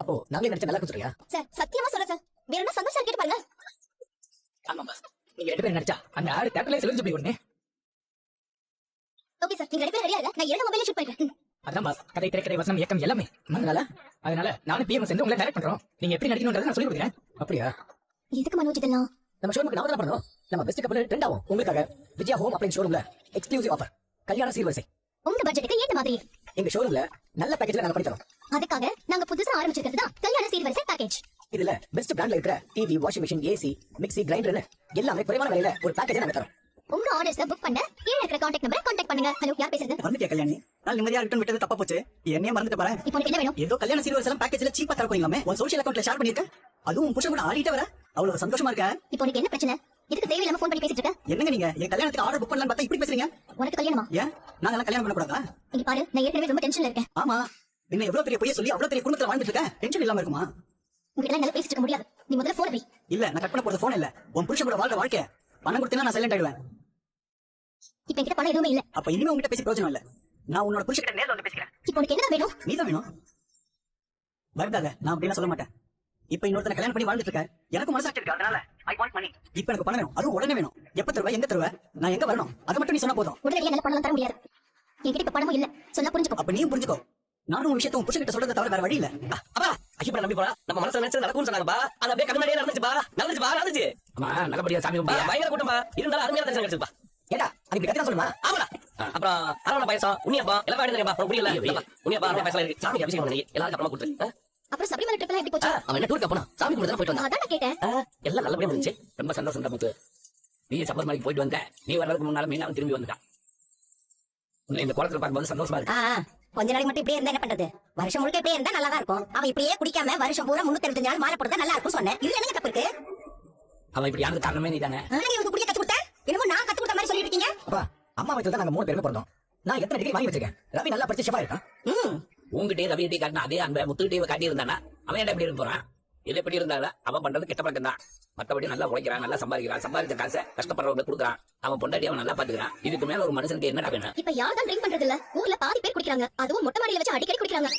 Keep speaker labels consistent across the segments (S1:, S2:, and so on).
S1: அப்போ நாங்களே நடிச்சா நல்லா இருக்கும் சொல்றியா?
S2: சார் சத்தியமா சொல்றேன் சார். வேற என்ன சந்தோஷம் கேட்டு பாருங்க.
S1: ஆமா பாஸ், நீங்க 2 பேரும் நடிச்சா அந்த ஆடு தேட்டர்ல செலிபிரேட் பண்ணி உடனே.
S2: ஓகே சார், நீங்க 2 பேரும் ரெடியா இருங்க. நான் இரண்டு மொபைல்ல ஷூட் பண்றேன்.
S1: அதான் பாஸ், கதை, திரைக்கதை, வசனம், இயக்கம் எல்லாமே அதனால நானும் பிஎம் சேர்ந்து உங்களை டைரக்ட் பண்றோம். நீங்க எப்படி நடிக்கணும்ன்றதை நான் சொல்லி கொடுக்குறேன். அப்படியா?
S2: எதுக்கு மனோஜ் இதெல்லாம்?
S1: நம்ம ஷோரூமுக்கு நாம தான் பண்ணணும். நம்ம பெஸ்ட் கப்பல் ட்ரெண்ட் ஆகும். உங்களுக்காக விஜயா ஹோம் அப்ளையன்ஸ் ஷோரூம்ல எக்ஸ்க்ளூசிவ் ஆஃபர், கல்யாண சீர்வரிசை.
S2: உங்க பட்ஜெட்டுக்கு ஏத்த மாதிரி
S1: எங்க ஷோரூம்ல நல்ல பேக்கேஜ்ல நாங்க பண்ணி தரோம்.
S2: அதுக்காக நாங்க புதுசா ஆரம்பிச்சிருக்கிறது தான் கல்யாண சீர்வரிசை பேக்கேஜ்.
S1: இதுல பெஸ்ட் பிராண்ட்ல இருக்கிற TV, washing machine, AC, mixie, கிரைண்டர்னு எல்லாமே குறைவான விலையில ஒரு பேக்கேஜ் நாங்க தரோம்.
S2: உங்க ஆர்டர்ஸ் புக் பண்ண கீழ இருக்கிற கான்டாக்ட் நம்பரை கான்டாக்ட் பண்ணுங்க. ஹலோ, யார் பேசுறது?
S3: வந்துட்டே கல்யாணி, நான் நிம்மதியா ரிட்டர்ன் விட்டது தப்பா போச்சு. என்னையே மறந்துட்டு பாரு.
S2: இப்போ உனக்கு என்ன வேணும்?
S3: ஏதோ கல்யாண சீர்வரிசை பேக்கேஜ்ல சீப்பா தரப்போங்களாமே. உன் சோஷியல் அக்கவுண்ட்ல ஷேர் பண்ணிருக்க. அதுவும் புருஷன் கூட ஆடிட்டே வர அவ்வளவு சந்தோஷமா இருக்க.
S2: இப்போ உனக்கு என்ன பிரச்சனை? எதுக்கு தேவையில்லாம ஃபோன் பண்ணி பேசிட்டு இருக்க?
S3: என்னங்க நீங்க என் கல்யாணத்துக்கு ஆர்டர் புக் பண்ணலாம்னு பார்த்தா இப்படி பேசுறீங்க?
S2: உனக்கு கல்யாணமா?
S3: ஏன் நாங்க கல்யாணம் பண்ண கூடாதா?
S2: இங்க பாரு, நான் ஏற்கனவே ரொம்ப டென்ஷன்ல இருக்கேன்.
S3: ஆமா, என்ன எவ்வளவு பெரிய பொய்ய சொல்லி அவ்வளவு பெரிய குடும்பத்துல வாழ்ந்துட்டு இருக்க. டென்ஷன் இல்லாம இருக்குமா?
S2: உங்ககிட்ட என்னால பேசிட்டு இருக்க முடியாது. நீ முதல்ல போன் வை.
S3: இல்ல, நான் கட் பண்ண போறது போன் இல்ல, உன் புருஷன் கூட வாழ்ற வாழ்க்கை. பணம் கொடுத்தீங்கன்னா நான் சைலண்ட் ஆயிடுவேன்.
S2: இப்போ என்கிட்ட பணம் எதுவுமே இல்ல.
S3: அப்ப இனிமே உங்ககிட்ட பேசி பிரயோஜனம் இல்ல. நான் உன்னோட புருஷன் கிட்ட நேர்ல வந்து பேசிக்கிறேன்.
S2: இப்போ உனக்கு என்ன வேணும்?
S3: நீதான் வேணும். வருதாத, நான் அப்படிலாம் சொல்ல மாட்டேன். இப்ப இன்னொருத்தனை கல்யாணம் பண்ணி வாழ்ந்துட்டு இருக்க. எனக்கு மனசாட்சி இருக்கு, அதனால ஐ வாண்ட் மணி. இப்ப எனக்கு பணம் வேணும், அதுவும் உடனே வேணும். எப்ப தருவ, எங்க தருவ, நான் எங்க வரணும், அதை மட்டும் நீ சொன்னா போதும்.
S2: உடனடியா என்னால பணம் தர முடியாது. என்கிட்ட இப்ப பணமும் இல்ல. சொன்னா புரிஞ்சுக்கோ.
S3: அப்ப நீயும் புரிஞ்சுக்கோ. நானும் உன் விஷயத்தை உன் புருஷன் கிட்ட சொல்றதை தவிர வேற வழி இல்ல.
S4: அப்பா ஐயப்பா நம்பி போலாம். நம்ம மனசுல நினைச்சது நடக்கும்னு சொன்னாங்கப்பா. அது அப்படியே கண்ணாடியே நடந்துச்சுப்பா. நடந்துச்சு.
S1: ஆமா, நல்லபடியா சாமி கும்பிட்டியா?
S4: பயங்கர கூட்டம்பா. இருந்தாலும் அருமையான தரிசனம் கிடைச்சதுப்பா.
S1: ஏடா, அது கட்டி சொல்லுமா?
S4: ஆமாடா. அப்புறம் அரவண பாயசம், உண்ணியப்பா எல்லாம் பாடுறேன்ப்பா. உனக்கு புரியல? உண்ணியப்பா அரவண பாயசம் இருக்கு. சாமிக்கு அபிஷேகம் பண்ணி எல்லாரும் அப்புறமா கொடுத்து.
S2: அப்புறம் சபரிமலை ட்ரிப் எல்லாம் எப்படி போச்சு?
S4: அவன் என்ன டூருக்கு போனா சாமி கூட போயிட்டு வந்தான்.
S2: அதான் நான் கேட்டேன்.
S4: எல்லாம் நல்லபடியா இருந்துச்சு. ரொம்ப சந்தோஷம் தான் முத்து. நீ சபரிமலைக்கு போயிட்டு வந்த. நீ வர்றதுக்கு முன்னால மீனாவும் திரும்பி வந்துட்டான். இந்த குளத்துல பார்க்கும்போது சந்தோஷமா இருக்கு.
S5: கொஞ்ச நாளைக்கு மட்டும் இப்படியே இருந்தா என்ன பண்றது? வருஷம் முழுக்க இப்படியே இருந்தா நல்லா தான் இருக்கும். அவன் இப்படியே குடிக்காம வருஷம் பூரா 365 நாள் மாலை போடுறதா நல்லா இருக்கும் சொன்னேன். இது என்ன தப்பு இருக்கு?
S4: அவன் இப்படி யாருக்கு காரணமே நீ தானே.
S5: நீ உனக்கு குடிக்க கத்து கொடுத்த? என்னமோ நான் கத்து கொடுத்த மாதிரி சொல்லிட்டு இருக்கீங்க.
S1: அப்பா, அம்மா வயசுல தான் நாங்க 3 பேருமே பிறந்தோம். நான் எத்தனை டிகிரி வாங்கி வச்சிருக்கேன். ரவி நல்லா படிச்ச ஷெஃபா இருக்கான்.
S4: உங்ககிட்டே ரவிகிட்டே காட்டினா அதே அன்பை முத்துக்கிட்டே காட்டி இருந்தானா அவன் என்ன எப்படி இருந்து போறான்? எது எப்படி இருந்தால அவன் பண்றது கெட்ட பழக்கம் தான். மற்றபடி நல்லா உழைக்கிறான், நல்லா சம்பாதிக்கிறான், சம்பாதிச்ச காசை கஷ்டப்படுறவங்க கொடுக்குறான். அவன் பொண்டாட்டி அவன் நல்லா பாத்துக்கிறான். இதுக்கு மேல ஒரு மனுஷனுக்கு என்னடா வேணும்?
S2: இப்ப யார் தான் ட்ரிங்க் பண்றது இல்ல? ஊர்ல பாதி பேர் குடிக்கிறாங்க. அதுவும் மொட்டை மாடியில வச்சு அடிக்கடி குடிக்கிறாங்க.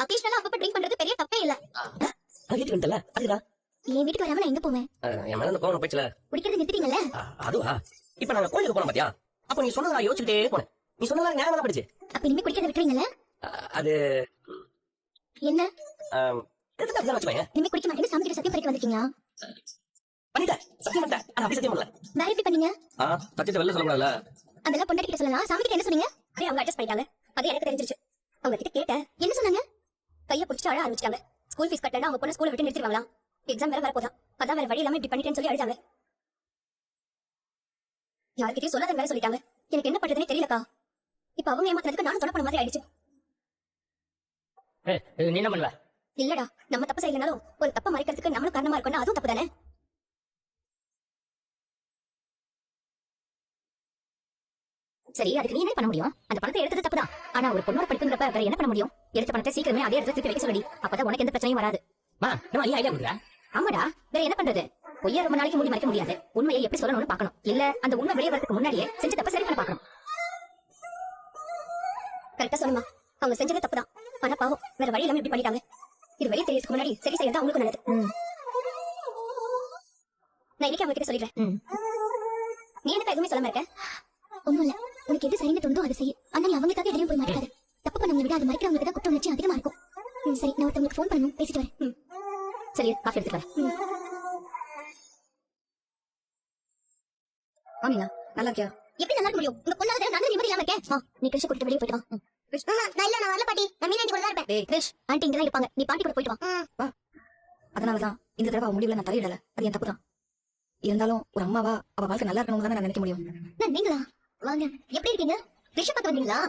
S2: அகேஷனலா அப்பப்ப ட்ரிங்க் பண்றது பெரிய தப்பே இல்ல.
S4: அது வீட்டுக்கு வந்துட்டல அதுடா.
S2: என் வீட்டுக்கு வராம நான் எங்க போவேன்?
S4: என் மேல இந்த கோவம் போயிடுச்சுல.
S2: குடிக்கிறது நிறுத்திட்டீங்கல்ல?
S4: அதுவா? இப்ப நாங்க கோயிலுக்கு போனோம் பாத்தியா? அப்ப நீ சொன்னதை நான் யோசிச்சுட்டே போனேன். நீ சொன்னதெல்லாம் ஞாபகம் தான் படிச்சு.
S2: அப்ப இனிமே குடிக்கிறத விட்டுறீங்கல்ல?
S4: அது
S2: என்ன
S4: வச்சுப்பேன்.
S2: இனிமே குடிக்க மாட்டேன்னு சாமி கிட்ட சத்தியம் பண்ணிட்டு வந்திருக்கீங்களா?
S4: பண்ணிட்டேன், சத்தியம் பண்ணிட்டேன். ஆனா அப்படி சத்தியம் பண்ணல.
S2: வேற எப்படி பண்ணீங்க?
S4: சத்தியத்தை வெளில சொல்லக்கூடாதுல.
S2: அதெல்லாம் பொண்டாட்டி கிட்ட சொல்லலாம். சாமி கிட்ட என்ன சொன்னீங்க?
S5: அதே அவங்க அட்ஜஸ்ட் பண்ணிட்டாங்க. அது எனக்கு தெரிஞ்சிருச்சு. அவங்க கிட்ட கேட்டேன்.
S2: என்ன சொன்னாங்க?
S5: கைய பிடிச்சிட்டு அழ ஆரம்பிச்சிட்டாங்க. ஸ்கூல் ஃபீஸ் கட்டலன்னா அவங்க பொண்ணு ஸ்கூலை விட்டு நிறுத்திடுவாங்களா? எக்ஸாம் வேற வரப்போதான். அதான் வேற வழி இல்லாம இப்படி பண்ணிட்டேன்னு சொல்லி அழுதாங்க. யார்கிட்டயும் சொல்லாத வேற சொல்லிட்டாங்க. எனக்கு என்ன பண்றதுனே தெரியலக்கா. இப்ப அவங்க ஏமாத்துறதுக்கு நானும் தொட பண்ண மாதிரி ஆயிடுச்சு.
S4: நீ என்ன பண்ணுவ?
S5: இல்லடா, நம்ம தப்பு செய்யலனாலும் ஒரு தப்ப மறைக்கிறதுக்கு நம்மளும் காரணமா இருக்கணும். அதுவும் தப்பு தானே? சரி, அதுக்கு நீ என்ன பண்ண முடியும்? அந்த பணத்தை எடுத்தது தப்புதான். ஆனா ஒரு பொண்ணோட படிப்புங்கிறப்ப வேற என்ன பண்ண முடியும்? எடுத்த பணத்தை சீக்கிரமே அதே இடத்துல திருப்பி வைக்க சொல்லி. அப்பதான் உனக்கு எந்த பிரச்சனையும் வராது.
S4: நீ ஐடியா கொடுக்குற?
S5: ஆமாடா, வேற என்ன பண்றது? பொய்யா ரொம்ப நாளைக்கு மூடி மறைக்க முடியாது. உண்மையை எப்படி சொல்லணும்னு பாக்கணும். இல்ல அந்த உண்மை வெளியே வரதுக்கு முன்னாடியே செஞ்ச தப்ப சரி பண்ண பாக்கணும். கரெக்டா சொல்லுமா? அவங்க செஞ்சது தப்புதான். ஆனா பாவம், வேற வழி இல்லாம இப்படி பண்ணிட்டாங்க. இது வெளியே தெரியறதுக்கு முன்னாடி சரி செய்யறதா அவங்களுக்கு நல்லது. நான் இன்னைக்கு அவங்க கிட்ட சொல்லிடுறேன். நீ எனக்கு எதுவுமே சொல்லாம இருக்க?
S2: ஒண்ணும் இல்ல. உனக்கு எது சரின்னு தோணுதோ அதை செய்ய. ஆனா நீ அவங்களுக்காக எதையும் போய் மறைக்காது. தப்பு பண்ணவங்களை விட அது மறைக்கிறவங்களுக்கு தான் குற்ற உணர்ச்சி அதிகமா இருக்கும். சரி, நான் ஒருத்தவங்களுக்கு ஃபோன் பண்ணணும், பேசிட்டு வரேன்.
S5: சரி, காஃபி எடுத்துட்டு வரேன். ஆமினா, நல்லா இருக்கியா?
S2: எப்படி நல்லா இருக்க முடியும்? உங்க பொண்ணால நான் நிம்மதி இல்லாம இருக்கேன். நீ கிருஷ்ண கூட்டிட்டு வெளியே போயிட்டு வா. நான் இல்ல, நான் வரல பாட்டி. நான் மீனாண்டி கூட தான் இருப்பேன்.
S5: டேய்
S2: கிருஷ், ஆண்டி இங்க தான் இருப்பாங்க. நீ பாட்டி கூட போயிட்டு வா.
S5: அதனாலதான் இந்த தடவை அவ முடிவுல நான் தலையிடல. அது என் தப்புதான். இருந்தாலும் ஒரு அம்மாவா அவ வாழ்க்கை நல்லா இருக்கணும் தானே நான் நினைக்க முடியும்.
S2: நீங்களா? வாங்க, எப்படி இருக்கீங்க? கிருஷ்ண பார்க்க வந்தீங்களா?